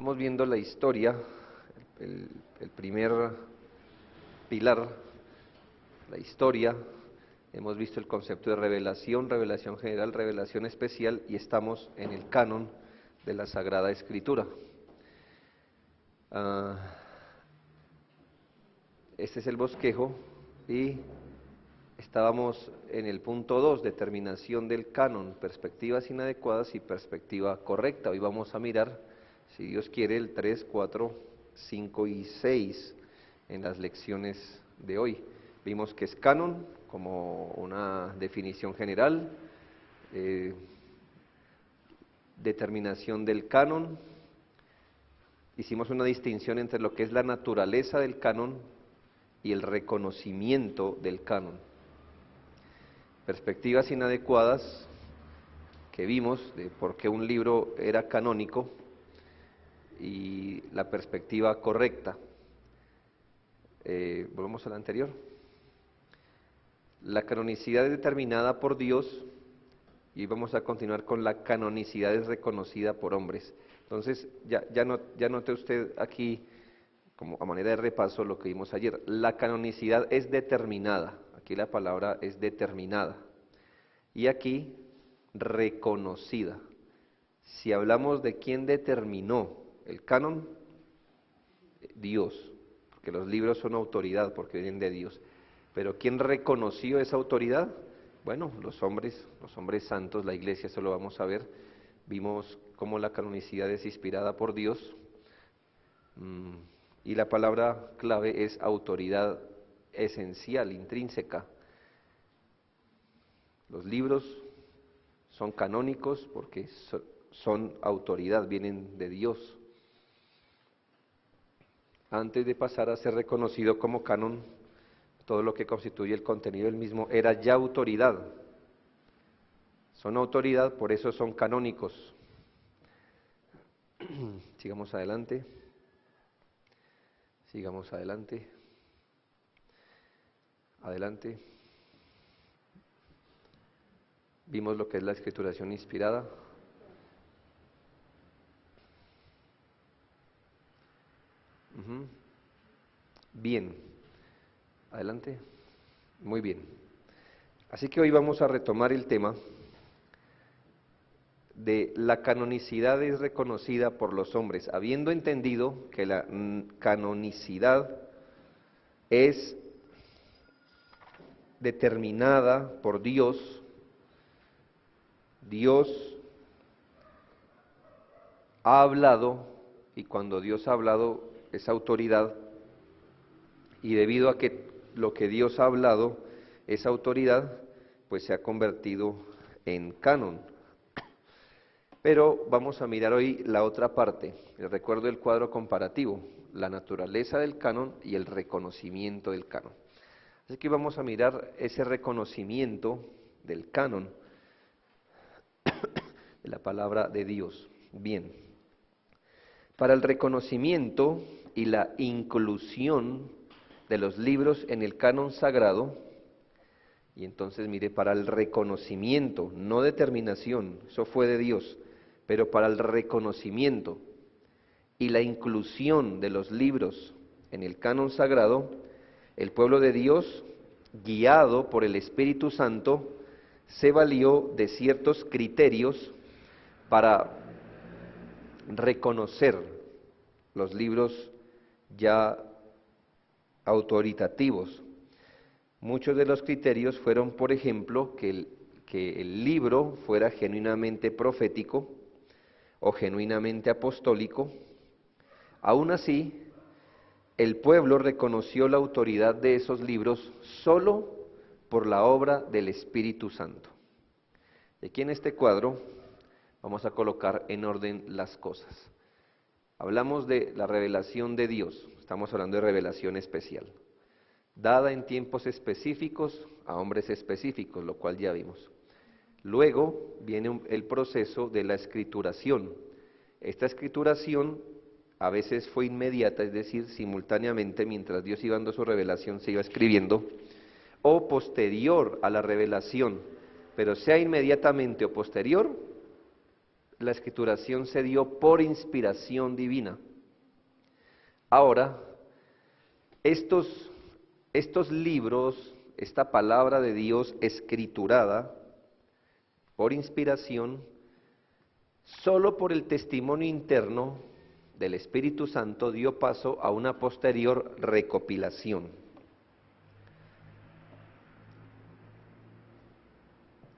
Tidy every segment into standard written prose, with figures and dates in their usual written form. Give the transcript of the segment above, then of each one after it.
Estamos viendo la historia, el primer pilar, la historia. Hemos visto el concepto de revelación, revelación general, revelación especial, y estamos en el canon de la Sagrada Escritura. Este es el bosquejo y estábamos en el punto 2, determinación del canon, perspectivas inadecuadas y perspectiva correcta. Hoy vamos a mirar, si Dios quiere, el 3, 4, 5 y 6 en las lecciones de hoy. Vimos que es canon como una definición general, determinación del canon. Hicimos una distinción entre lo que es la naturaleza del canon y el reconocimiento del canon. Perspectivas inadecuadas que vimos de por qué un libro era canónico y la perspectiva correcta. Volvemos a la anterior. La canonicidad es determinada por Dios y vamos a continuar con la canonicidad es reconocida por hombres. Entonces, ya note usted aquí, como a manera de repaso, lo que vimos ayer. La canonicidad es determinada, aquí la palabra es determinada, y aquí reconocida. Si hablamos de quién determinó el canon, Dios, porque los libros son autoridad, porque vienen de Dios. Pero ¿quién reconoció esa autoridad? Bueno, los hombres santos, la iglesia, eso lo vamos a ver. Vimos cómo la canonicidad es inspirada por Dios, y la palabra clave es autoridad esencial, intrínseca. Los libros son canónicos porque son autoridad, vienen de Dios. Antes de pasar a ser reconocido como canon, todo lo que constituye el contenido del mismo era ya autoridad. Son autoridad, por eso son canónicos. Sigamos adelante. Sigamos adelante. Adelante. Vimos lo que es la escrituración inspirada. Bien. Adelante. Muy bien. Así que hoy vamos a retomar el tema de la canonicidad es reconocida por los hombres, habiendo entendido que la canonicidad es determinada por Dios. Dios ha hablado, y cuando Dios ha hablado es autoridad, y debido a que lo que Dios ha hablado es autoridad, pues se ha convertido en canon. Pero vamos a mirar hoy la otra parte, el recuerdo del cuadro comparativo, la naturaleza del canon y el reconocimiento del canon. Así que vamos a mirar ese reconocimiento del canon de la palabra de Dios. Bien, para el reconocimiento y la inclusión de los libros en el canon sagrado, y entonces mire, para el reconocimiento, no determinación, eso fue de Dios, pero para el reconocimiento y la inclusión de los libros en el canon sagrado, el pueblo de Dios, guiado por el Espíritu Santo, se valió de ciertos criterios para reconocer los libros ya autoritativos. Muchos de los criterios fueron, por ejemplo, que el libro fuera genuinamente profético o genuinamente apostólico. Aún así, el pueblo reconoció la autoridad de esos libros solo por la obra del Espíritu Santo. Y aquí en este cuadro vamos a colocar en orden las cosas. Hablamos de la revelación de Dios, estamos hablando de revelación especial, dada en tiempos específicos a hombres específicos, lo cual ya vimos. Luego viene el proceso de la escrituración. Esta escrituración a veces fue inmediata, es decir, simultáneamente, mientras Dios iba dando su revelación, se iba escribiendo, o posterior a la revelación, pero sea inmediatamente o posterior, la escrituración se dio por inspiración divina. Ahora, estos libros, esta palabra de Dios escriturada por inspiración, solo por el testimonio interno del Espíritu Santo dio paso a una posterior recopilación.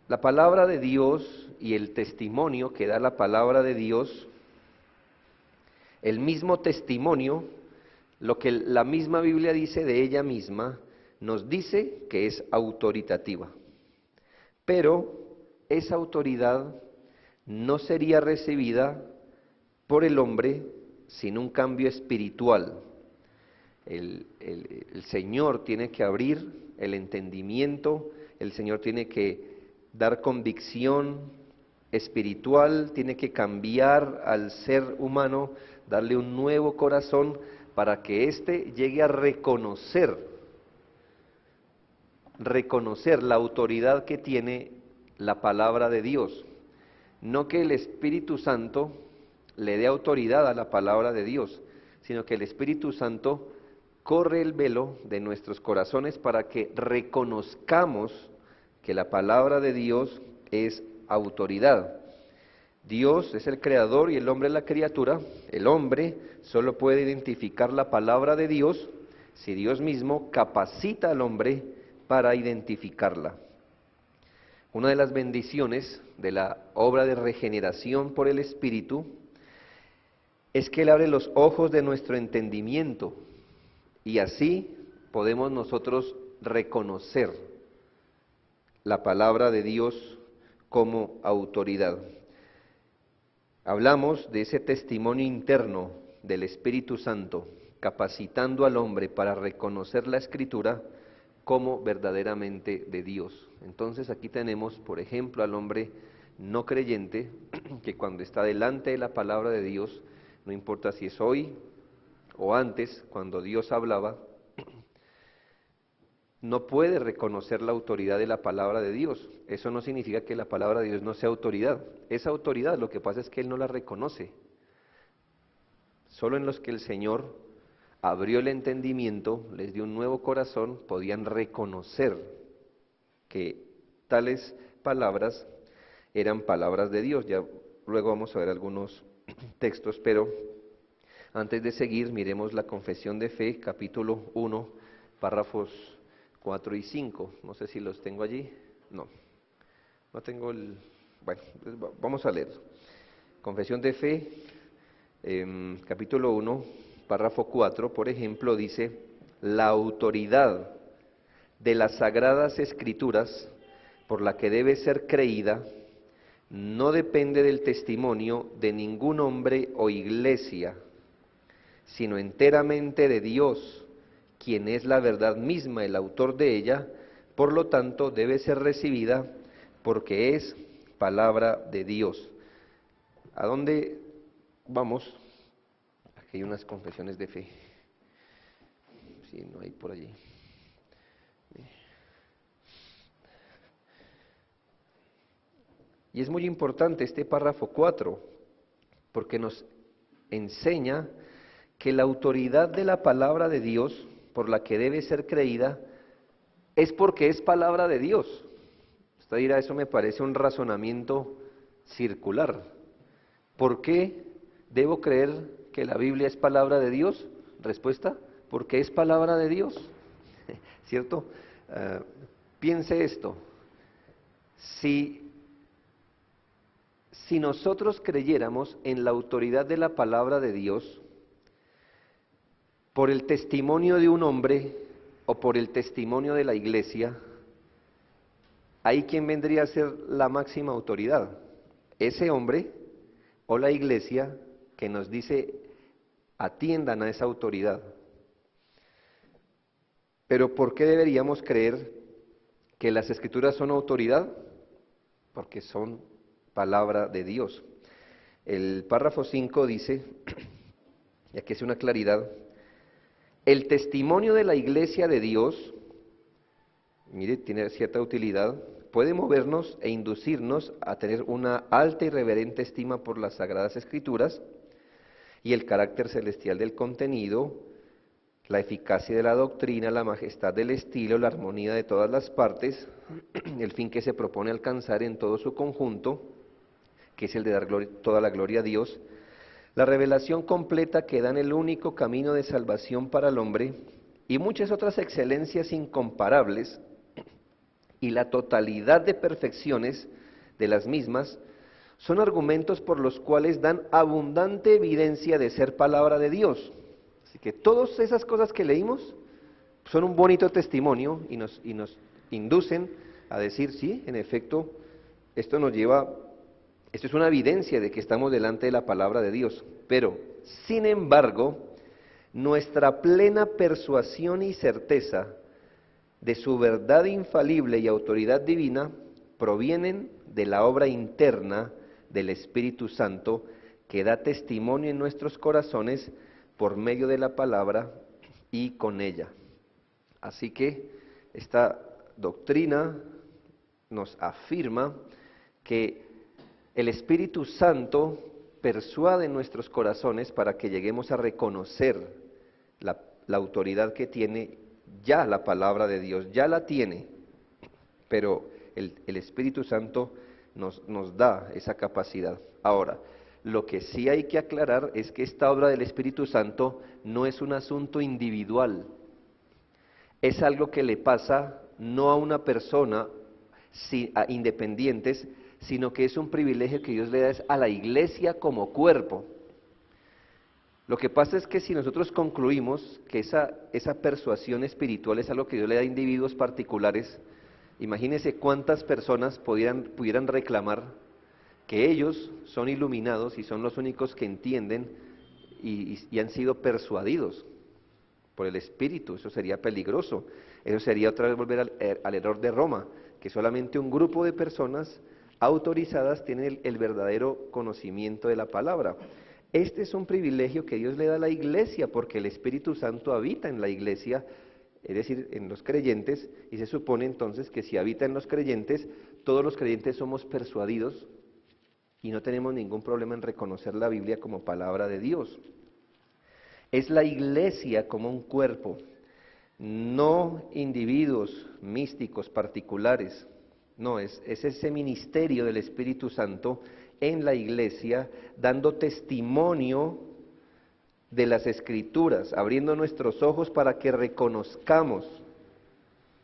La palabra de Dios y el testimonio que da la palabra de Dios, el mismo testimonio, lo que la misma Biblia dice de ella misma, nos dice que es autoritativa. Pero esa autoridad no sería recibida por el hombre sin un cambio espiritual. El Señor tiene que abrir el entendimiento, el Señor tiene que dar convicción espiritual, tiene que cambiar al ser humano, darle un nuevo corazón para que éste llegue a reconocer la autoridad que tiene la palabra de Dios. No que el Espíritu Santo le dé autoridad a la palabra de Dios, sino que el Espíritu Santo corre el velo de nuestros corazones para que reconozcamos que la palabra de Dios es autoridad. Dios es el creador y el hombre es la criatura. El hombre solo puede identificar la palabra de Dios si Dios mismo capacita al hombre para identificarla. Una de las bendiciones de la obra de regeneración por el Espíritu es que Él abre los ojos de nuestro entendimiento y así podemos nosotros reconocer la palabra de Dios como autoridad. Hablamos de ese testimonio interno del Espíritu Santo, capacitando al hombre para reconocer la Escritura como verdaderamente de Dios. Entonces aquí tenemos, por ejemplo, al hombre no creyente, que cuando está delante de la palabra de Dios, no importa si es hoy o antes, cuando Dios hablaba, no puede reconocer la autoridad de la palabra de Dios. Eso no significa que la palabra de Dios no sea autoridad. Es autoridad, lo que pasa es que él no la reconoce. Solo en los que el Señor abrió el entendimiento, les dio un nuevo corazón, podían reconocer que tales palabras eran palabras de Dios. Ya luego vamos a ver algunos textos, pero antes de seguir, miremos la Confesión de Fe, capítulo 1, párrafos 4 y 5. No sé si los tengo allí. No tengo el... Bueno, vamos a leer. Confesión de Fe, capítulo 1, párrafo 4, por ejemplo, dice: la autoridad de las Sagradas Escrituras, por la que debe ser creída, no depende del testimonio de ningún hombre o iglesia, sino enteramente de Dios, quien es la verdad misma, el autor de ella. Por lo tanto, debe ser recibida porque es palabra de Dios. ¿A dónde vamos? Aquí hay unas confesiones de fe. Sí, no hay por allí. Y es muy importante este párrafo 4, porque nos enseña que la autoridad de la palabra de Dios, por la que debe ser creída, es porque es palabra de Dios. Usted dirá, eso me parece un razonamiento circular. ¿Por qué debo creer que la Biblia es palabra de Dios? Respuesta: porque es palabra de Dios. ¿Cierto? Piense esto. Si nosotros creyéramos en la autoridad de la palabra de Dios, por el testimonio de un hombre o por el testimonio de la iglesia, ¿ahí quién vendría a ser la máxima autoridad? Ese hombre o la iglesia que nos dice atiendan a esa autoridad. Pero ¿por qué deberíamos creer que las Escrituras son autoridad? Porque son palabra de Dios. El párrafo 5 dice, y aquí es una claridad: el testimonio de la iglesia de Dios, mire, tiene cierta utilidad, puede movernos e inducirnos a tener una alta y reverente estima por las Sagradas Escrituras y el carácter celestial del contenido, la eficacia de la doctrina, la majestad del estilo, la armonía de todas las partes, el fin que se propone alcanzar en todo su conjunto, que es el de dar toda la gloria a Dios, la revelación completa que da en el único camino de salvación para el hombre, y muchas otras excelencias incomparables, y la totalidad de perfecciones de las mismas, son argumentos por los cuales dan abundante evidencia de ser palabra de Dios. Así que todas esas cosas que leímos son un bonito testimonio y nos inducen a decir, sí, en efecto, esto es una evidencia de que estamos delante de la palabra de Dios. Pero, sin embargo, nuestra plena persuasión y certeza de su verdad infalible y autoridad divina provienen de la obra interna del Espíritu Santo que da testimonio en nuestros corazones por medio de la palabra y con ella. Así que esta doctrina nos afirma que el Espíritu Santo persuade nuestros corazones para que lleguemos a reconocer la autoridad que tiene ya la palabra de Dios, ya la tiene, pero el Espíritu Santo nos da esa capacidad. Ahora, lo que sí hay que aclarar es que esta obra del Espíritu Santo no es un asunto individual, es algo que le pasa no a una persona a independientes, sino que es un privilegio que Dios le da a la iglesia como cuerpo. Lo que pasa es que si nosotros concluimos que esa persuasión espiritual es algo que Dios le da a individuos particulares, imagínense cuántas personas pudieran reclamar que ellos son iluminados y son los únicos que entienden y han sido persuadidos por el Espíritu. Eso sería peligroso. Eso sería otra vez volver al error de Roma, que solamente un grupo de personas autorizadas tienen el verdadero conocimiento de la palabra. Este es un privilegio que Dios le da a la iglesia, porque el Espíritu Santo habita en la iglesia, es decir, en los creyentes, y se supone entonces que si habita en los creyentes, todos los creyentes somos persuadidos y no tenemos ningún problema en reconocer la Biblia como palabra de Dios. Es la iglesia como un cuerpo, no individuos místicos particulares, no, es ese ministerio del Espíritu Santo en la iglesia, dando testimonio de las Escrituras, abriendo nuestros ojos para que reconozcamos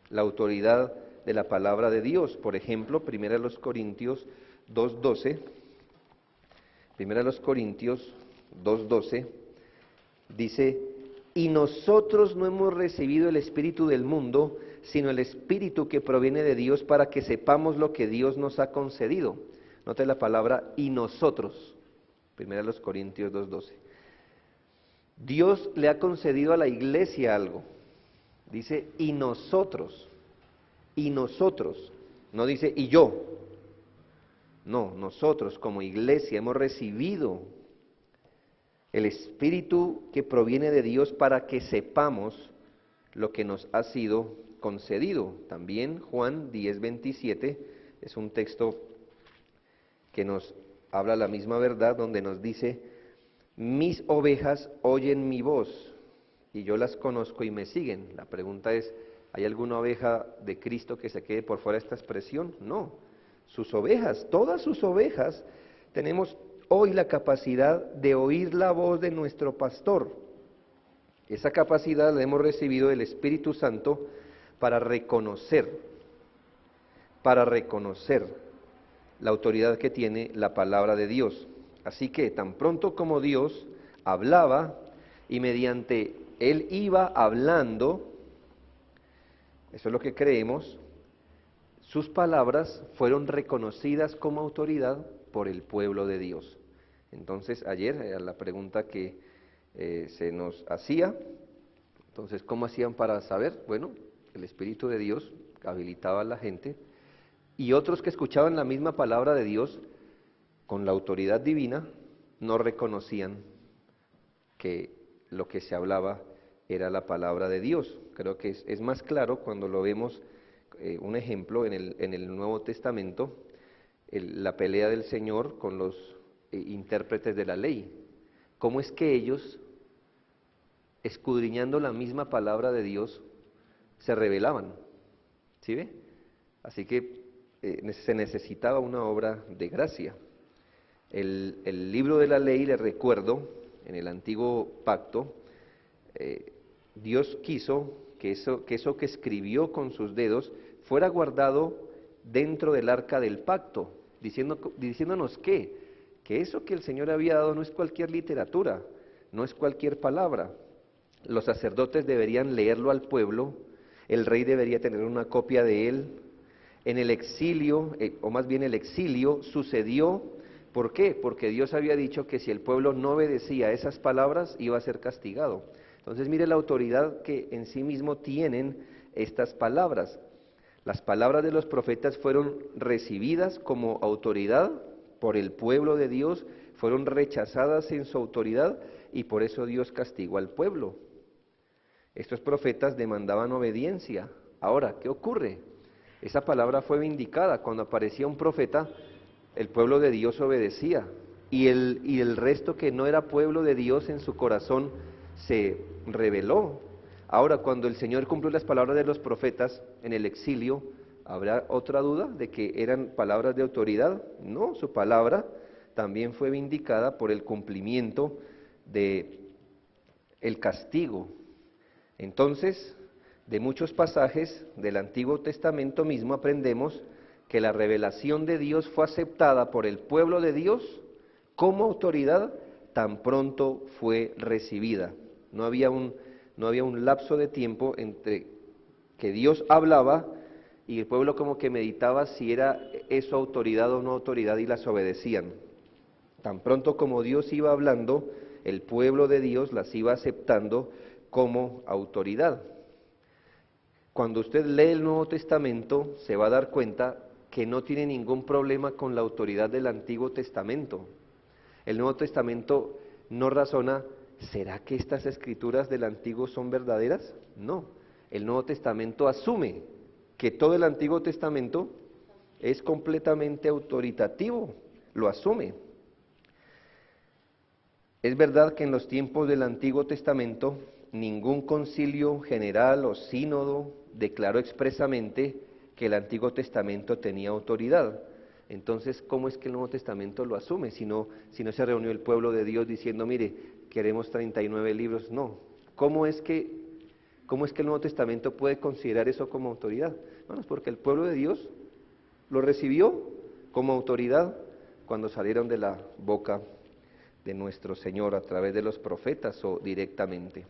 la autoridad de la palabra de Dios. Por ejemplo, 1 Corintios 2:12, 1 Corintios 2:12, dice: y nosotros no hemos recibido el espíritu del mundo, sino el Espíritu que proviene de Dios, para que sepamos lo que Dios nos ha concedido. Note la palabra y nosotros, 1 Corintios 2:12. Dios le ha concedido a la iglesia algo. Dice y nosotros, no dice y yo. No, nosotros como iglesia hemos recibido el Espíritu que proviene de Dios para que sepamos lo que nos ha sido concedido. También Juan 10:27 es un texto que nos habla la misma verdad, donde nos dice: mis ovejas oyen mi voz y yo las conozco y me siguen. La pregunta es, ¿hay alguna oveja de Cristo que se quede por fuera de esta expresión? No, sus ovejas, todas sus ovejas, tenemos hoy la capacidad de oír la voz de nuestro pastor. Esa capacidad la hemos recibido del Espíritu Santo para reconocer la autoridad que tiene la palabra de Dios. Así que tan pronto como Dios hablaba y mediante Él iba hablando, eso es lo que creemos, sus palabras fueron reconocidas como autoridad por el pueblo de Dios. Entonces ayer, la pregunta que se nos hacía, entonces ¿cómo hacían para saber? Bueno, el Espíritu de Dios habilitaba a la gente, y otros que escuchaban la misma palabra de Dios con la autoridad divina no reconocían que lo que se hablaba era la palabra de Dios. Creo que es más claro cuando lo vemos un ejemplo en el Nuevo Testamento, la pelea del Señor con los intérpretes de la ley. ¿Cómo es que ellos, escudriñando la misma palabra de Dios, se rebelaban? ¿Sí ve? Así que se necesitaba una obra de gracia. El libro de la ley, les recuerdo, en el antiguo pacto, Dios quiso que eso que escribió con sus dedos fuera guardado dentro del arca del pacto, diciéndonos que eso que el Señor había dado no es cualquier literatura, no es cualquier palabra. Los sacerdotes deberían leerlo al pueblo, el rey debería tener una copia de él. En el exilio, o más bien el exilio, sucedió, ¿por qué? Porque Dios había dicho que si el pueblo no obedecía a esas palabras, iba a ser castigado. Entonces mire la autoridad que en sí mismo tienen estas palabras. Las palabras de los profetas fueron recibidas como autoridad por el pueblo de Dios, fueron rechazadas en su autoridad y por eso Dios castigó al pueblo. Estos profetas demandaban obediencia. Ahora, ¿qué ocurre? Esa palabra fue vindicada. Cuando aparecía un profeta, el pueblo de Dios obedecía. Y el resto que no era pueblo de Dios en su corazón se rebeló. Ahora, cuando el Señor cumplió las palabras de los profetas en el exilio, ¿habrá otra duda de que eran palabras de autoridad? No, su palabra también fue vindicada por el cumplimiento de el castigo. Entonces, de muchos pasajes del Antiguo Testamento mismo aprendemos que la revelación de Dios fue aceptada por el pueblo de Dios como autoridad tan pronto fue recibida. No había un lapso de tiempo entre que Dios hablaba y el pueblo como que meditaba si era eso autoridad o no autoridad y las obedecían. Tan pronto como Dios iba hablando, el pueblo de Dios las iba aceptando como autoridad. Cuando usted lee el Nuevo Testamento, se va a dar cuenta que no tiene ningún problema con la autoridad del Antiguo Testamento. El Nuevo Testamento no razona, ¿será que estas escrituras del Antiguo son verdaderas? No, el Nuevo Testamento asume que todo el Antiguo Testamento es completamente autoritativo, lo asume. Es verdad que en los tiempos del Antiguo Testamento ningún concilio general o sínodo declaró expresamente que el Antiguo Testamento tenía autoridad. Entonces, ¿cómo es que el Nuevo Testamento lo asume? Si no se reunió el pueblo de Dios diciendo, mire, queremos 39 libros. No. ¿Cómo es que el Nuevo Testamento puede considerar eso como autoridad? Bueno, es porque el pueblo de Dios lo recibió como autoridad cuando salieron de la boca de nuestro Señor a través de los profetas o directamente.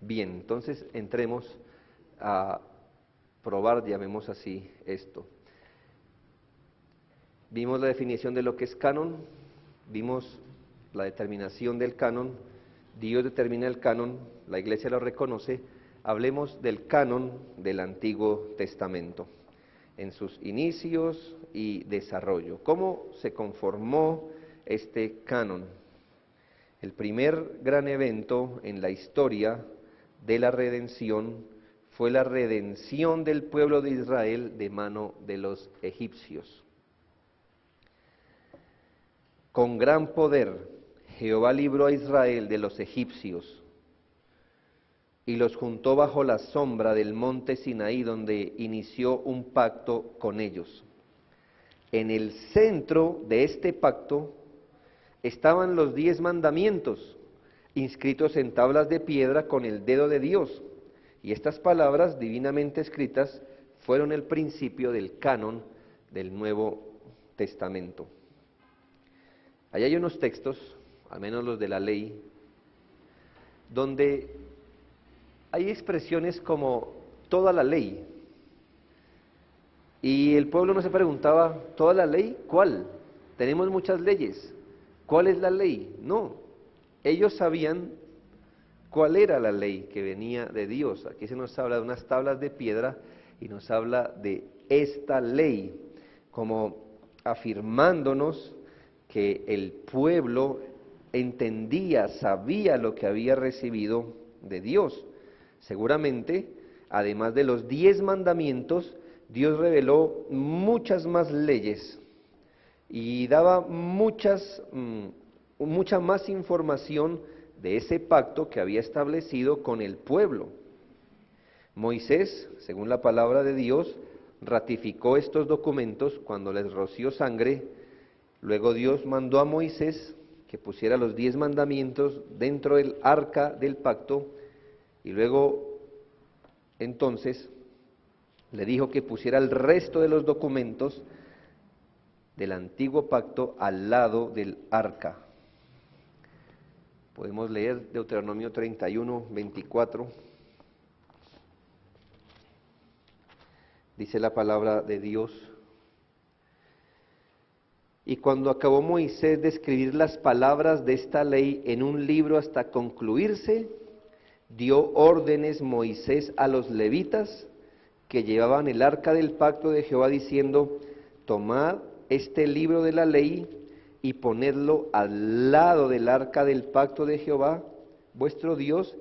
Bien, entonces entremos a probar, llamemos así, esto. Vimos la definición de lo que es canon, vimos la determinación del canon, Dios determina el canon, la Iglesia lo reconoce. Hablemos del canon del Antiguo Testamento, en sus inicios y desarrollo. ¿Cómo se conformó este canon? El primer gran evento en la historia de la redención fue la redención del pueblo de Israel de mano de los egipcios. Con gran poder Jehová libró a Israel de los egipcios y los juntó bajo la sombra del monte Sinaí, donde inició un pacto con ellos. En el centro de este pacto estaban los 10 mandamientos, inscritos en tablas de piedra con el dedo de Dios. Y estas palabras divinamente escritas fueron el principio del canon del Nuevo Testamento. Ahí hay unos textos, al menos los de la ley, donde hay expresiones como toda la ley. Y el pueblo no se preguntaba, ¿toda la ley? ¿Cuál? Tenemos muchas leyes. ¿Cuál es la ley? No. Ellos sabían cuál era la ley que venía de Dios. Aquí se nos habla de unas tablas de piedra y nos habla de esta ley, como afirmándonos que el pueblo entendía, sabía lo que había recibido de Dios. Seguramente además de los 10 mandamientos, Dios reveló muchas más leyes y daba mucha más información de ese pacto que había establecido con el pueblo. Moisés, según la palabra de Dios, ratificó estos documentos cuando les roció sangre. Luego Dios mandó a Moisés que pusiera los 10 mandamientos dentro del arca del pacto, y luego entonces le dijo que pusiera el resto de los documentos del antiguo pacto al lado del arca. Podemos leer Deuteronomio 31, 24. Dice la palabra de Dios: y cuando acabó Moisés de escribir las palabras de esta ley en un libro hasta concluirse, dio órdenes Moisés a los levitas que llevaban el arca del pacto de Jehová, diciendo: tomad este libro de la ley y ponedlo al lado del arca del pacto de Jehová, vuestro Dios,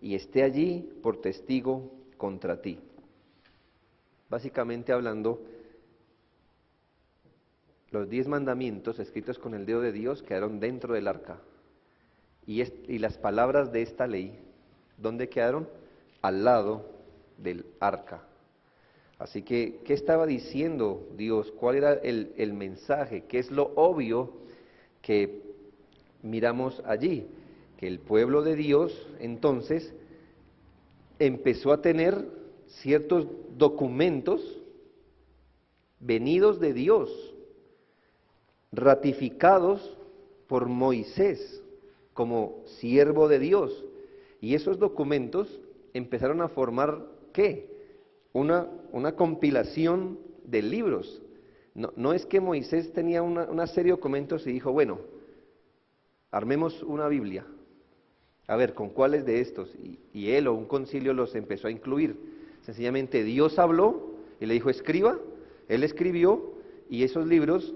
y esté allí por testigo contra ti. Básicamente hablando, los 10 mandamientos escritos con el dedo de Dios quedaron dentro del arca. Y las palabras de esta ley, ¿dónde quedaron? Al lado del arca. Así que, ¿qué estaba diciendo Dios? ¿Cuál era el mensaje? ¿Qué es lo obvio que miramos allí? Que el pueblo de Dios, entonces, empezó a tener ciertos documentos venidos de Dios, ratificados por Moisés como siervo de Dios. Y esos documentos empezaron a formar, ¿qué? Una compilación de libros. No es que Moisés tenía una serie de documentos y dijo, bueno, armemos una Biblia. A ver, ¿con cuáles de estos? Y él o un concilio los empezó a incluir. Sencillamente Dios habló y le dijo, escriba. Él escribió, y esos libros,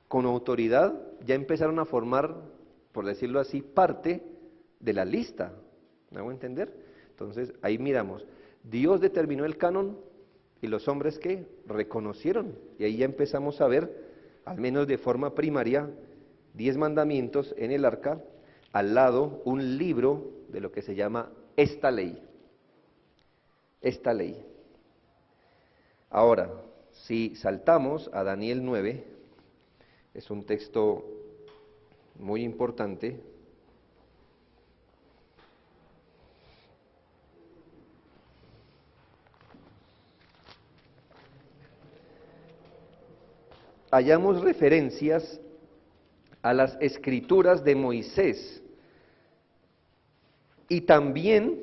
con autoridad, ya empezaron a formar, por decirlo así, parte de la lista. ¿Me hago entender? Entonces, ahí miramos. Dios determinó el canon y los hombres que reconocieron. Y ahí ya empezamos a ver, al menos de forma primaria, 10 mandamientos en el arca, al lado un libro de lo que se llama esta ley. Esta ley. Ahora, si saltamos a Daniel 9, es un texto muy importante. Hallamos referencias a las escrituras de Moisés y también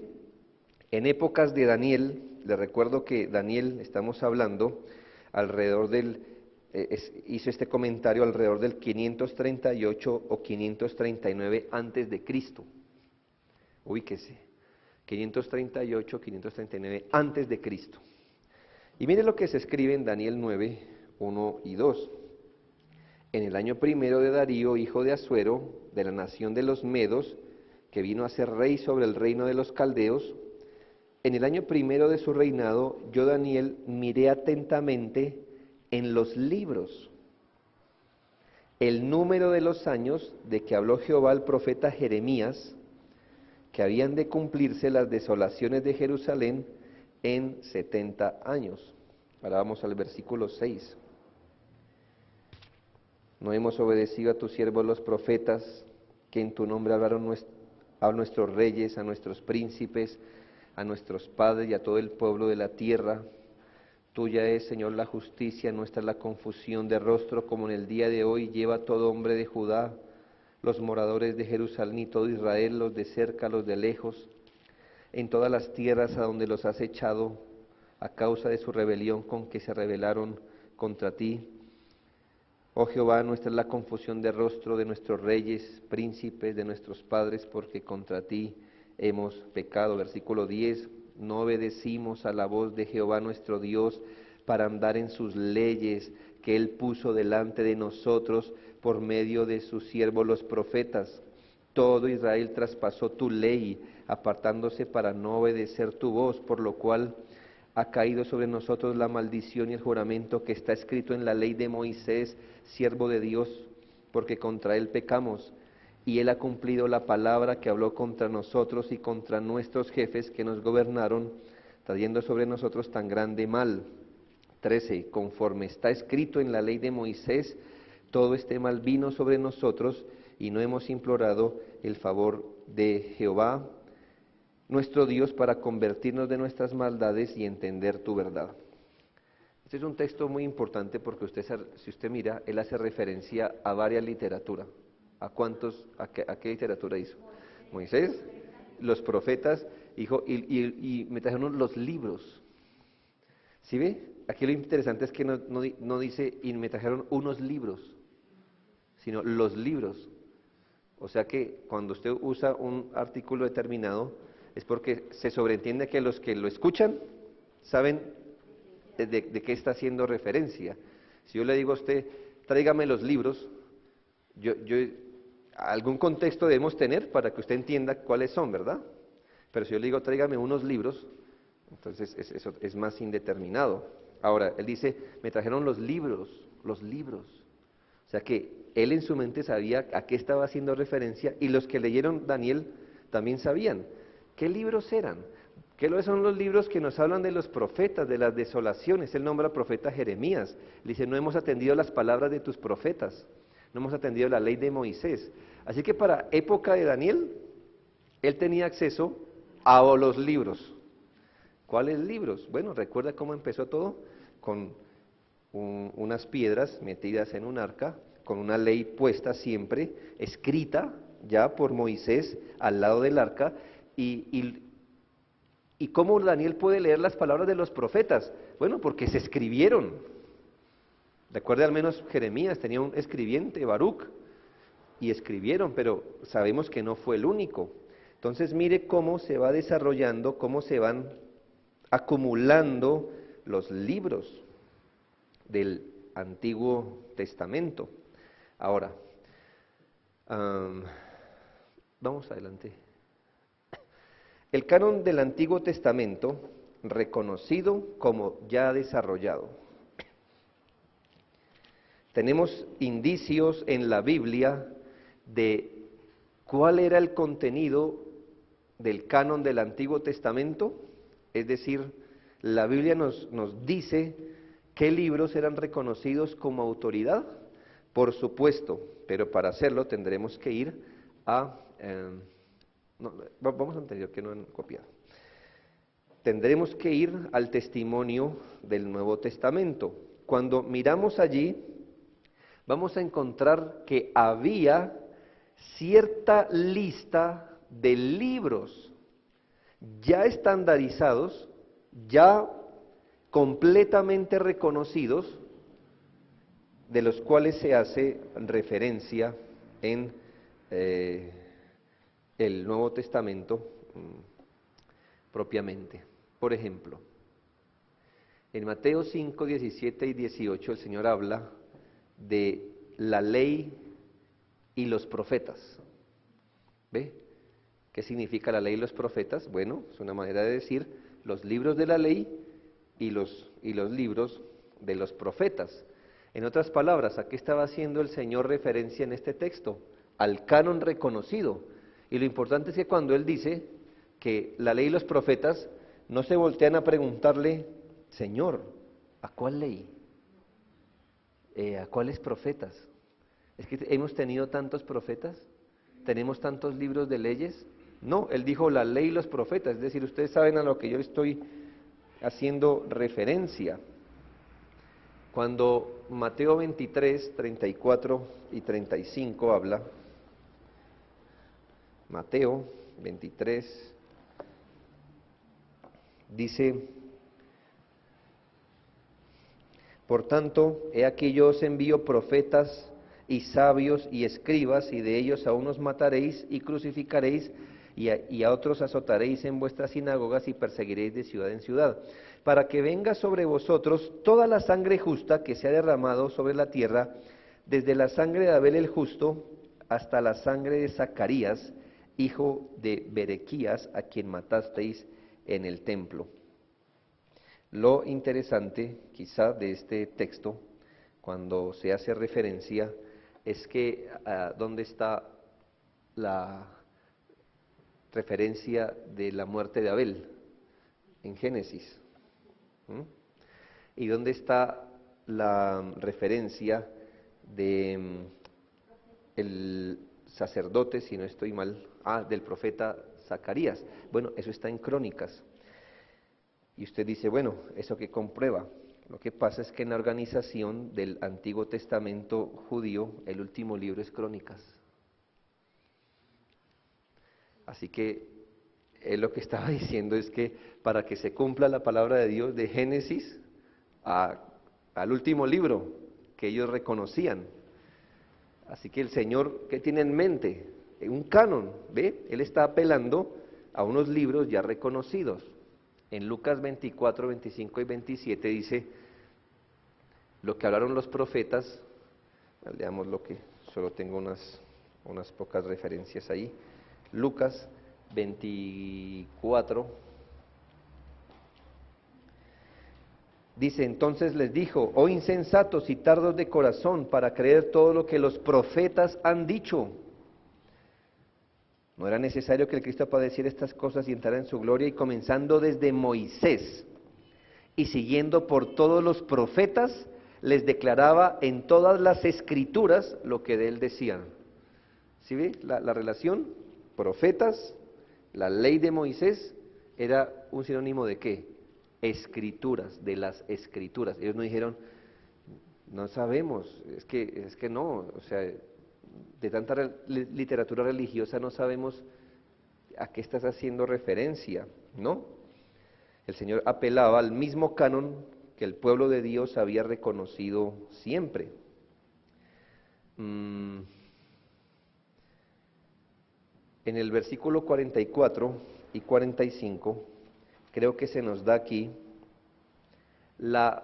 en épocas de Daniel. Les recuerdo que Daniel, estamos hablando alrededor hizo este comentario alrededor del 538 o 539 antes de Cristo. Ubíquese, 538, 539 antes de Cristo. Y mire lo que se escribe en Daniel 9, 1 y 2. En el año primero de Darío, hijo de Asuero, de la nación de los Medos, que vino a ser rey sobre el reino de los caldeos, en el año primero de su reinado, yo, Daniel, miré atentamente en los libros el número de los años de que habló Jehová al profeta Jeremías, que habían de cumplirse las desolaciones de Jerusalén en 70 años. Ahora vamos al versículo 6. No hemos obedecido a tus siervos los profetas, que en tu nombre hablaron a nuestros reyes, a nuestros príncipes, a nuestros padres y a todo el pueblo de la tierra. Tuya es, Señor, la justicia, nuestra la confusión de rostro, como en el día de hoy lleva todo hombre de Judá, los moradores de Jerusalén y todo Israel, los de cerca, los de lejos, en todas las tierras a donde los has echado, a causa de su rebelión con que se rebelaron contra ti. Oh Jehová, nuestra es la confusión de rostro de nuestros reyes, príncipes, de nuestros padres, porque contra ti hemos pecado. Versículo 10, no obedecimos a la voz de Jehová nuestro Dios para andar en sus leyes que Él puso delante de nosotros por medio de sus siervos los profetas. Todo Israel traspasó tu ley, apartándose para no obedecer tu voz, por lo cual ha caído sobre nosotros la maldición y el juramento que está escrito en la ley de Moisés, siervo de Dios, porque contra él pecamos, y él ha cumplido la palabra que habló contra nosotros y contra nuestros jefes que nos gobernaron, trayendo sobre nosotros tan grande mal. 13. Conforme está escrito en la ley de Moisés, todo este mal vino sobre nosotros, y no hemos implorado el favor de Jehová, nuestro Dios, para convertirnos de nuestras maldades y entender tu verdad. Este es un texto muy importante porque si usted mira, él hace referencia a varias literaturas. ¿A qué literatura hizo? Moisés, los profetas, y me trajeron los libros. ¿Sí ve? Aquí lo interesante es que no dice, y me trajeron unos libros, sino los libros. O sea que cuando usted usa un artículo determinado, es porque se sobreentiende que los que lo escuchan saben de qué está haciendo referencia. Si yo le digo a usted, tráigame los libros, algún contexto debemos tener para que usted entienda cuáles son, ¿verdad? Pero si yo le digo, tráigame unos libros, entonces eso es más indeterminado. Ahora, él dice, me trajeron los libros. O sea que él en su mente sabía a qué estaba haciendo referencia, y los que leyeron Daniel también sabían. ¿Qué libros eran? ¿Qué son los libros que nos hablan de los profetas, de las desolaciones? Él nombra profeta Jeremías. Le dice, no hemos atendido las palabras de tus profetas, no hemos atendido la ley de Moisés. Así que para época de Daniel, él tenía acceso a los libros. ¿Cuáles libros? Bueno, recuerda cómo empezó todo, con unas piedras metidas en un arca, con una ley puesta siempre, escrita ya por Moisés al lado del arca, y cómo Daniel puede leer las palabras de los profetas. Bueno, porque se escribieron. Recuerde, al menos Jeremías tenía un escribiente, Baruch, y escribieron, pero sabemos que no fue el único. Entonces mire cómo se va desarrollando, cómo se van acumulando los libros del Antiguo Testamento. Ahora, vamos adelante. El canon del Antiguo Testamento, reconocido como ya desarrollado. Tenemos indicios en la Biblia de cuál era el contenido del canon del Antiguo Testamento, es decir, la Biblia nos dice qué libros eran reconocidos como autoridad, por supuesto, pero para hacerlo tendremos que ir a... vamos a anterior, que no han copiado. Tendremos que ir al testimonio del Nuevo Testamento. Cuando miramos allí, vamos a encontrar que había cierta lista de libros ya estandarizados, ya completamente reconocidos, de los cuales se hace referencia en el Nuevo Testamento propiamente. Por ejemplo, en Mateo 5, 17 y 18 el Señor habla de la ley y los profetas. ¿Ve? ¿Qué significa la ley y los profetas? Bueno, es una manera de decir los libros de la ley y los libros de los profetas. En otras palabras, ¿a qué estaba haciendo el Señor referencia en este texto? Al canon reconocido. Y lo importante es que cuando Él dice que la ley y los profetas, no se voltean a preguntarle, Señor, ¿a cuál ley? ¿A cuáles profetas? Es que hemos tenido tantos profetas, tenemos tantos libros de leyes. No, Él dijo la ley y los profetas, es decir, ustedes saben a lo que yo estoy haciendo referencia. Cuando Mateo 23, 34 y 35 habla, Mateo 23, dice, por tanto, he aquí yo os envío profetas y sabios y escribas, y de ellos a unos mataréis y crucificaréis, y a otros azotaréis en vuestras sinagogas y perseguiréis de ciudad en ciudad, para que venga sobre vosotros toda la sangre justa que se ha derramado sobre la tierra, desde la sangre de Abel el justo hasta la sangre de Zacarías, hijo de Berequías, a quien matasteis en el templo. Lo interesante, quizá, de este texto, cuando se hace referencia, es que ¿dónde está la referencia de la muerte de Abel? En Génesis. ¿Y dónde está la referencia de el sacerdote, si no estoy mal, del profeta Zacarías? Bueno, eso está en Crónicas. Y usted dice, bueno, ¿eso qué comprueba? Lo que pasa es que en la organización del Antiguo Testamento judío, el último libro es Crónicas. Así que él lo que estaba diciendo es que para que se cumpla la palabra de Dios de Génesis al último libro que ellos reconocían. Así que el Señor, ¿qué tiene en mente? Un canon, ¿ve? Él está apelando a unos libros ya reconocidos. En Lucas 24, 25 y 27 dice, lo que hablaron los profetas, leamos lo que, solo tengo unas pocas referencias ahí. Lucas 24, dice, entonces les dijo, oh insensatos y tardos de corazón para creer todo lo que los profetas han dicho. No era necesario que el Cristo padeciera estas cosas y entrara en su gloria, y comenzando desde Moisés y siguiendo por todos los profetas, les declaraba en todas las escrituras lo que de él decían. ¿Sí ve la relación? Profetas, la ley de Moisés era un sinónimo de ¿qué? Escrituras, de las escrituras. Ellos no dijeron, no sabemos, es que no, o sea, de tanta literatura religiosa no sabemos a qué estás haciendo referencia, ¿no? El Señor apelaba al mismo canon que el pueblo de Dios había reconocido siempre. En el versículo 44 y 45, creo que se nos da aquí la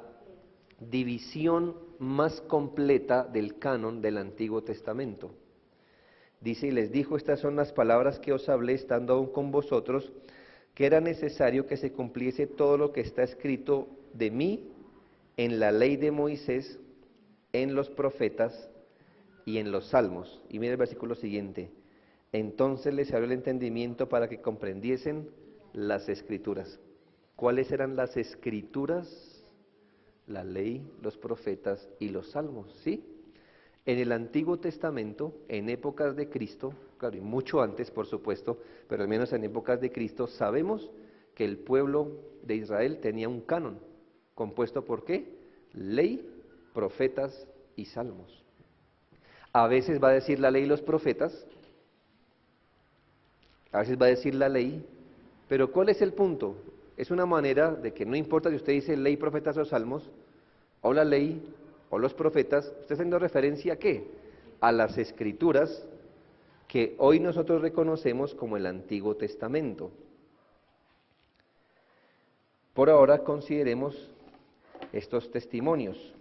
división más completa del canon del Antiguo Testamento. Dice, y les dijo, estas son las palabras que os hablé estando aún con vosotros, que era necesario que se cumpliese todo lo que está escrito de mí en la ley de Moisés, en los profetas y en los salmos. Y mira el versículo siguiente, entonces les abrió el entendimiento para que comprendiesen las escrituras. ¿Cuáles eran las escrituras? La ley, los profetas y los salmos, ¿sí? En el Antiguo Testamento, en épocas de Cristo, claro, y mucho antes, por supuesto, pero al menos en épocas de Cristo, sabemos que el pueblo de Israel tenía un canon, compuesto por ¿qué? Ley, profetas y salmos. A veces va a decir la ley y los profetas, a veces va a decir la ley, pero ¿cuál es el punto? Es una manera de que no importa si usted dice ley, profetas o salmos, o la ley, o los profetas, usted está haciendo referencia ¿a qué? A las escrituras que hoy nosotros reconocemos como el Antiguo Testamento. Por ahora consideremos estos testimonios.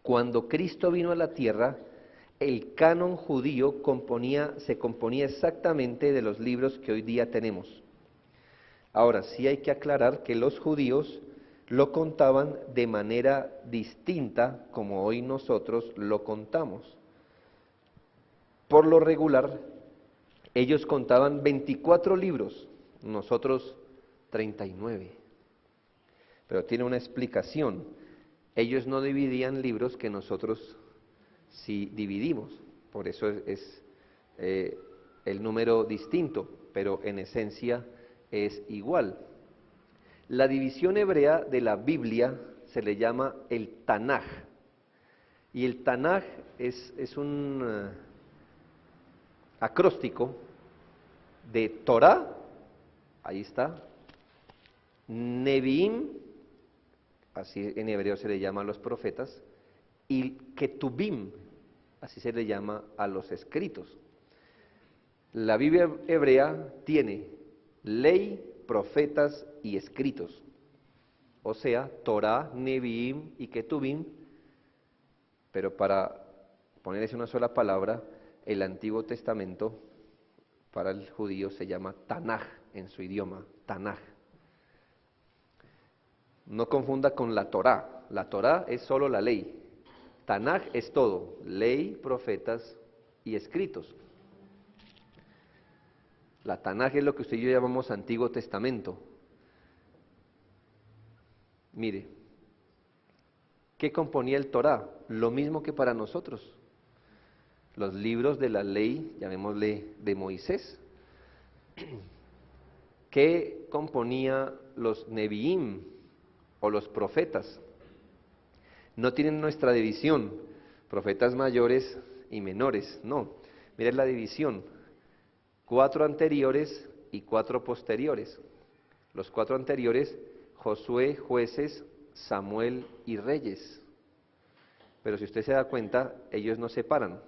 Cuando Cristo vino a la tierra, el canon judío se componía exactamente de los libros que hoy día tenemos. Ahora, sí hay que aclarar que los judíos lo contaban de manera distinta como hoy nosotros lo contamos. Por lo regular, ellos contaban 24 libros, nosotros 39. Pero tiene una explicación. Ellos no dividían libros que nosotros sí dividimos, por eso es el número distinto, pero en esencia es igual. La división hebrea de la Biblia se le llama el Tanaj, y el Tanaj es un acróstico de Torah, ahí está, Neviim, así en hebreo se le llama a los profetas, y Ketubim, así se le llama a los escritos. La Biblia hebrea tiene ley, profetas y escritos, o sea, Torah, Neviim y Ketubim, pero para ponerles una sola palabra, el Antiguo Testamento para el judío se llama Tanaj en su idioma, Tanaj. No confunda con la Torá. La Torá es solo la ley. Tanaj es todo, ley, profetas y escritos. La Tanaj es lo que usted y yo llamamos Antiguo Testamento. Mire, ¿qué componía el Torá? Lo mismo que para nosotros. Los libros de la ley, llamémosle de Moisés. ¿Qué componía los Neviim o los profetas? No tienen nuestra división, profetas mayores y menores, no. Miren la división, 4 anteriores y 4 posteriores. Los 4 anteriores, Josué, Jueces, Samuel y Reyes. Pero si usted se da cuenta, ellos no separan.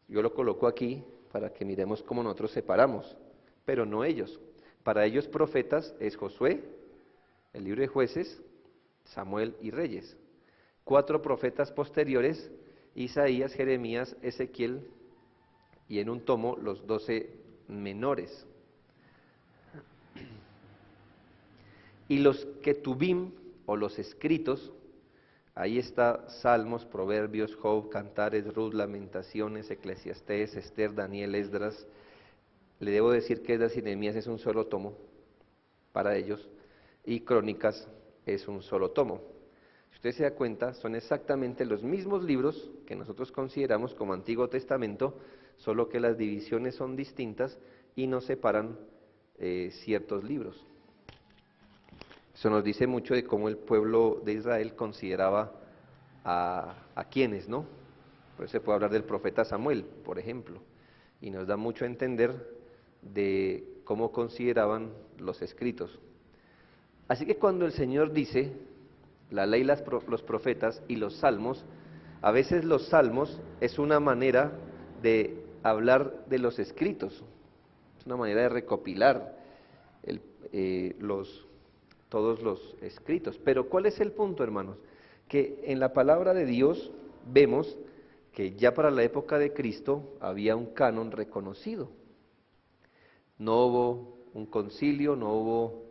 Yo lo coloco aquí para que miremos cómo nosotros separamos, pero no ellos. Para ellos profetas es Josué, el libro de Jueces, Samuel y Reyes. 4 profetas posteriores, Isaías, Jeremías, Ezequiel, y en un tomo los 12 menores. Y los Ketubim, o los escritos, ahí está Salmos, Proverbios, Job, Cantares, Ruth, Lamentaciones, Eclesiastés, Esther, Daniel, Esdras. Le debo decir que Esdras y Nehemías es un solo tomo para ellos, y Crónicas es un solo tomo. Si usted se da cuenta, son exactamente los mismos libros que nosotros consideramos como Antiguo Testamento, solo que las divisiones son distintas y nos separan ciertos libros. Eso nos dice mucho de cómo el pueblo de Israel consideraba a quienes, ¿no? Por eso se puede hablar del profeta Samuel, por ejemplo, y nos da mucho a entender de cómo consideraban los escritos. Así que cuando el Señor dice la ley, los profetas y los salmos, a veces los salmos es una manera de hablar de los escritos, es una manera de recopilar todos los escritos. Pero ¿cuál es el punto, hermanos? Que en la palabra de Dios vemos que ya para la época de Cristo había un canon reconocido. No hubo un concilio, no hubo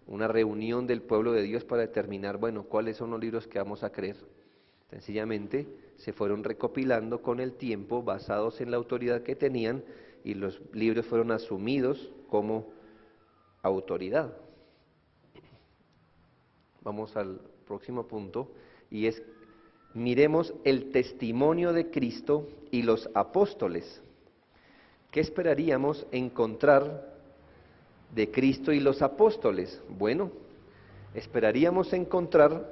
una reunión del pueblo de Dios para determinar, bueno, cuáles son los libros que vamos a creer. Sencillamente se fueron recopilando con el tiempo, basados en la autoridad que tenían, y los libros fueron asumidos como autoridad. Vamos al próximo punto, y es, miremos el testimonio de Cristo y los apóstoles. ¿Qué esperaríamos encontrar de Cristo y los apóstoles? Bueno, esperaríamos encontrar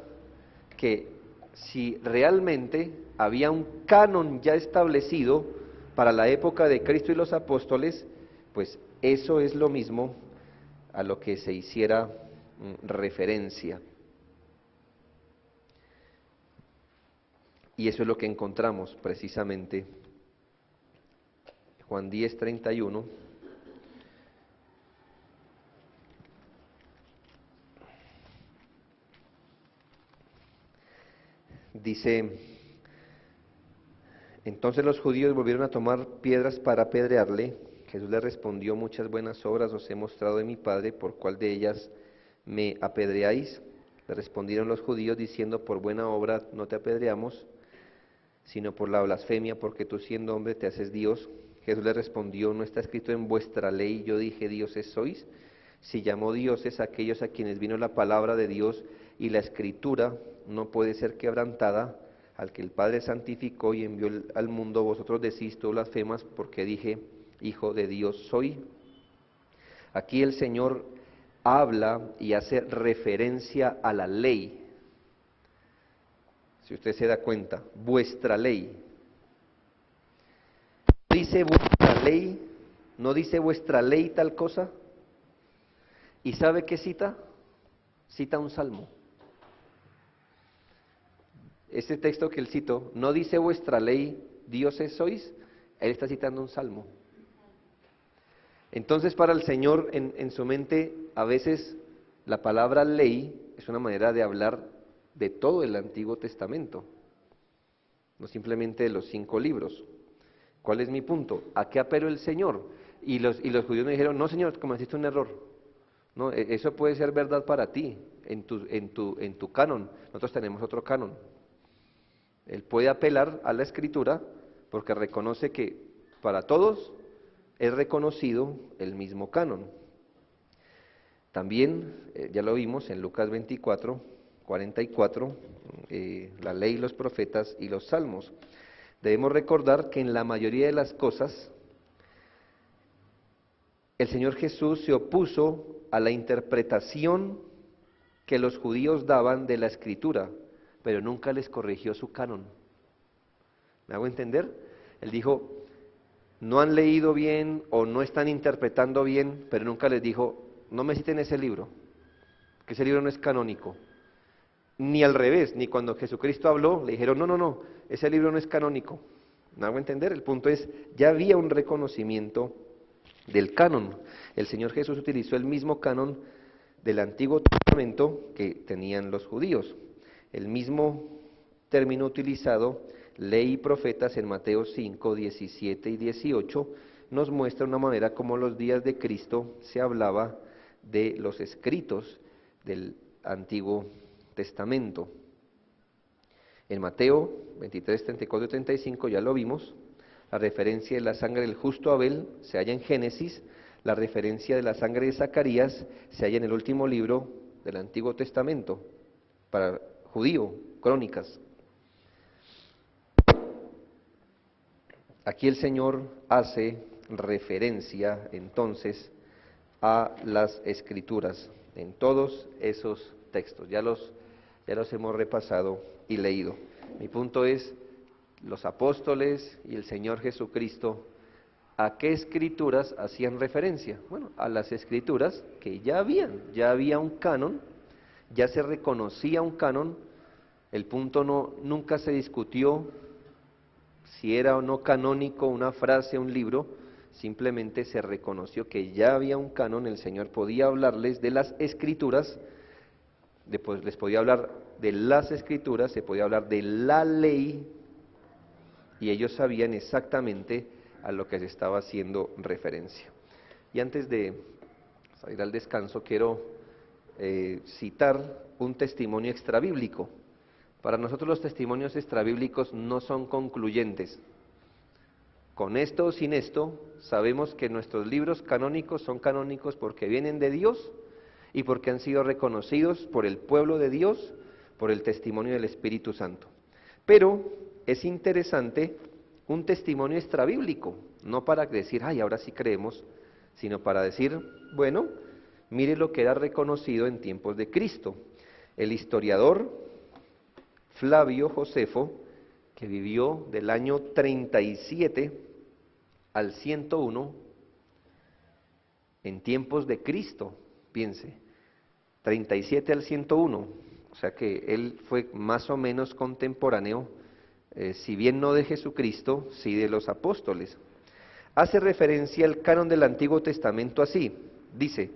que si realmente había un canon ya establecido para la época de Cristo y los apóstoles, pues eso es lo mismo a lo que se hiciera referencia. Y eso es lo que encontramos precisamente. Juan 10:31. Dice, entonces los judíos volvieron a tomar piedras para apedrearle. Jesús le respondió, muchas buenas obras os he mostrado de mi Padre, ¿por cuál de ellas me apedreáis? Le respondieron los judíos diciendo, por buena obra no te apedreamos, sino por la blasfemia, porque tú siendo hombre te haces Dios. Jesús le respondió, ¿no está escrito en vuestra ley, yo dije dioses sois? Si llamó dioses a aquellos a quienes vino la palabra de Dios, y la escritura no puede ser quebrantada, al que el Padre santificó y envió al mundo, vosotros decís, tú blasfemas, porque dije, hijo de Dios soy. Aquí el Señor habla y hace referencia a la ley. Si usted se da cuenta, vuestra ley. ¿No dice vuestra ley? ¿No dice vuestra ley tal cosa? ¿Y sabe qué cita? Cita un salmo. Este texto que él citó, no dice vuestra ley, dioses sois, él está citando un salmo. Entonces para el Señor en su mente a veces la palabra ley es una manera de hablar de todo el Antiguo Testamento. no simplemente de los 5 libros. ¿Cuál es mi punto? ¿A qué apeló el Señor? Y los judíos me dijeron, no, Señor, cometiste un error. No, eso puede ser verdad para ti, en tu canon. Nosotros tenemos otro canon. Él puede apelar a la Escritura porque reconoce que para todos es reconocido el mismo canon. También, ya lo vimos en Lucas 24, 44, la ley, los profetas y los salmos. Debemos recordar que en la mayoría de las cosas, el Señor Jesús se opuso a la interpretación que los judíos daban de la Escritura, pero nunca les corrigió su canon. ¿Me hago entender? Él dijo, no han leído bien o no están interpretando bien, pero nunca les dijo, no me citen ese libro, que ese libro no es canónico. Ni al revés, ni cuando Jesucristo habló, le dijeron, no, ese libro no es canónico. ¿Me hago entender? El punto es, ya había un reconocimiento del canon. El Señor Jesús utilizó el mismo canon del Antiguo Testamento que tenían los judíos. El mismo término utilizado, ley y profetas, en Mateo 5, 17 y 18, nos muestra una manera como los días de Cristo se hablaba de los escritos del Antiguo Testamento. En Mateo 23, 34 y 35 ya lo vimos, la referencia de la sangre del justo Abel se halla en Génesis, la referencia de la sangre de Zacarías se halla en el último libro del Antiguo Testamento, para judío, Crónicas. Aquí el Señor hace referencia entonces a las Escrituras en todos esos textos. Ya los hemos repasado y leído. Mi punto es, los apóstoles y el Señor Jesucristo, ¿a qué Escrituras hacían referencia? Bueno, a las Escrituras que ya había un canon, ya se reconocía un canon. El punto nunca se discutió si era o no canónico una frase, un libro, simplemente se reconoció que ya había un canon, el Señor podía hablarles de las Escrituras, después les podía hablar de las Escrituras, se podía hablar de la ley, y ellos sabían exactamente a lo que se estaba haciendo referencia. Y antes de salir al descanso, quiero citar un testimonio extrabíblico. Para nosotros los testimonios extrabíblicos no son concluyentes. Con esto o sin esto, sabemos que nuestros libros canónicos son canónicos porque vienen de Dios y porque han sido reconocidos por el pueblo de Dios, por el testimonio del Espíritu Santo. Pero es interesante un testimonio extrabíblico, no para decir, ay, ahora sí creemos, sino para decir, bueno, mire lo que era reconocido en tiempos de Cristo. El historiador Flavio Josefo, que vivió del año 37 al 101, en tiempos de Cristo, piense, 37 al 101, o sea que él fue más o menos contemporáneo, si bien no de Jesucristo, sí de los apóstoles. Hace referencia al canon del Antiguo Testamento así, dice,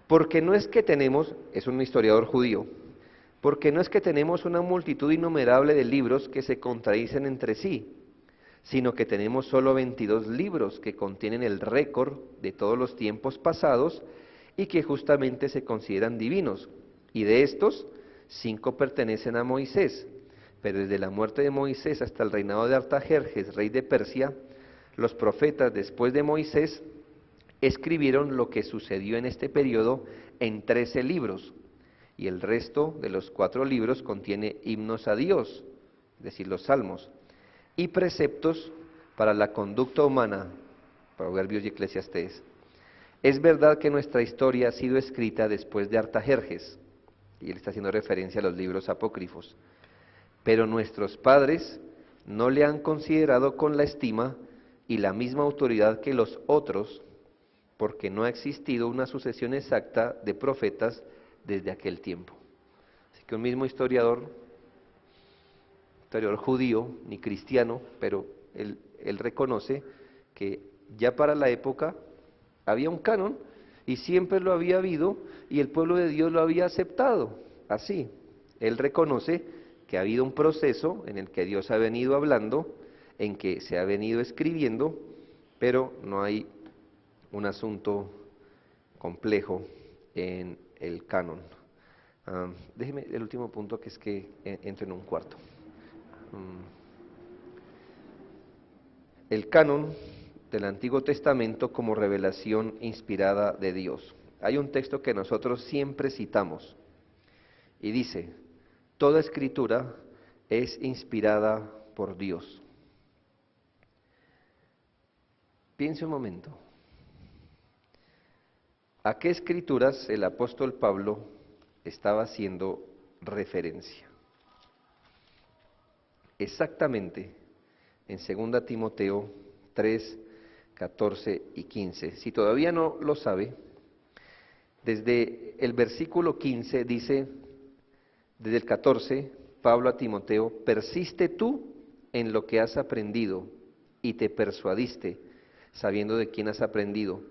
porque no es que tenemos, es un historiador judío, porque no es que tenemos una multitud innumerable de libros que se contradicen entre sí, sino que tenemos solo 22 libros que contienen el récord de todos los tiempos pasados y que justamente se consideran divinos. Y de estos, 5 pertenecen a Moisés, pero desde la muerte de Moisés hasta el reinado de Artajerjes, rey de Persia, los profetas después de Moisés escribieron lo que sucedió en este periodo en 13 libros. Y el resto de los 4 libros contiene himnos a Dios, es decir, los salmos, y preceptos para la conducta humana, Proverbios y Eclesiastés. Es verdad que nuestra historia ha sido escrita después de Artajerjes, y él está haciendo referencia a los libros apócrifos, pero nuestros padres no le han considerado con la estima y la misma autoridad que los otros, porque no ha existido una sucesión exacta de profetas desde aquel tiempo. Así que un mismo historiador judío, ni cristiano, pero él reconoce que ya para la época había un canon y siempre lo había habido y el pueblo de Dios lo había aceptado. Así, él reconoce que ha habido un proceso en el que Dios ha venido hablando, en que se ha venido escribiendo, pero no hay un asunto complejo en el canon. Déjeme el último punto, que es que entro en un cuarto. El canon del Antiguo Testamento como revelación inspirada de Dios. Hay un texto que nosotros siempre citamos y dice: toda escritura es inspirada por Dios. Piense un momento. ¿A qué escrituras el apóstol Pablo estaba haciendo referencia? Exactamente en 2 Timoteo 3, 14 y 15. Si todavía no lo sabe, desde el versículo 15 dice, desde el 14, Pablo a Timoteo: persiste tú en lo que has aprendido y te persuadiste, sabiendo de quién has aprendido,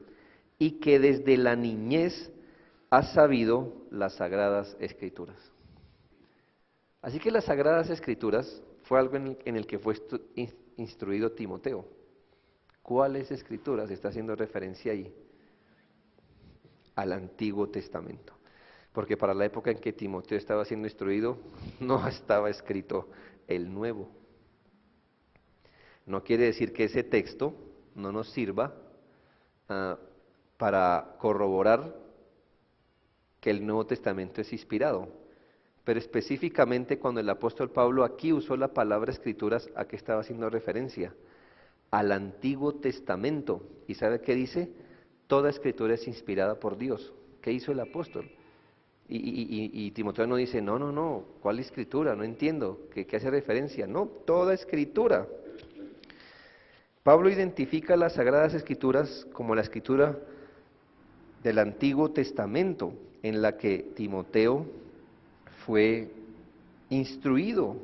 y que desde la niñez has sabido las Sagradas Escrituras. Así que las Sagradas Escrituras fue algo en el que fue instruido Timoteo. ¿Cuáles escrituras está haciendo referencia ahí? Al Antiguo Testamento. Porque para la época en que Timoteo estaba siendo instruido, no estaba escrito el Nuevo. No quiere decir que ese texto no nos sirva para corroborar que el Nuevo Testamento es inspirado. Pero específicamente cuando el apóstol Pablo aquí usó la palabra escrituras, ¿a qué estaba haciendo referencia? Al Antiguo Testamento. ¿Y sabe qué dice? Toda escritura es inspirada por Dios. ¿Qué hizo el apóstol? Y Timoteo no dice, no, ¿cuál escritura? No entiendo, ¿qué hace referencia? No, toda escritura. Pablo identifica las Sagradas Escrituras como la escritura del Antiguo Testamento, en la que Timoteo fue instruido.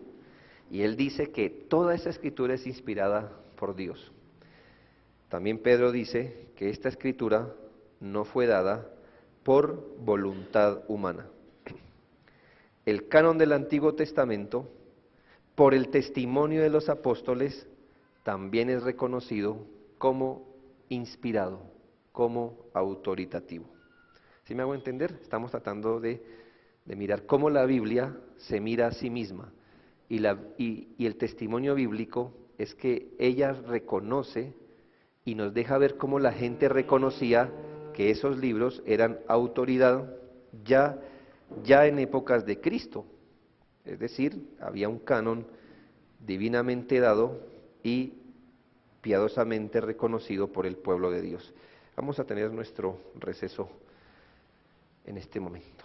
Y él dice que toda esa escritura es inspirada por Dios. También Pedro dice que esta escritura no fue dada por voluntad humana. El canon del Antiguo Testamento, por el testimonio de los apóstoles, también es reconocido como inspirado, como autoritativo. ¿Sí me hago entender? Estamos tratando de mirar cómo la Biblia se mira a sí misma. Y el testimonio bíblico es que ella reconoce y nos deja ver cómo la gente reconocía que esos libros eran autoridad ya en épocas de Cristo. Es decir, había un canon divinamente dado y piadosamente reconocido por el pueblo de Dios. Vamos a tener nuestro receso en este momento.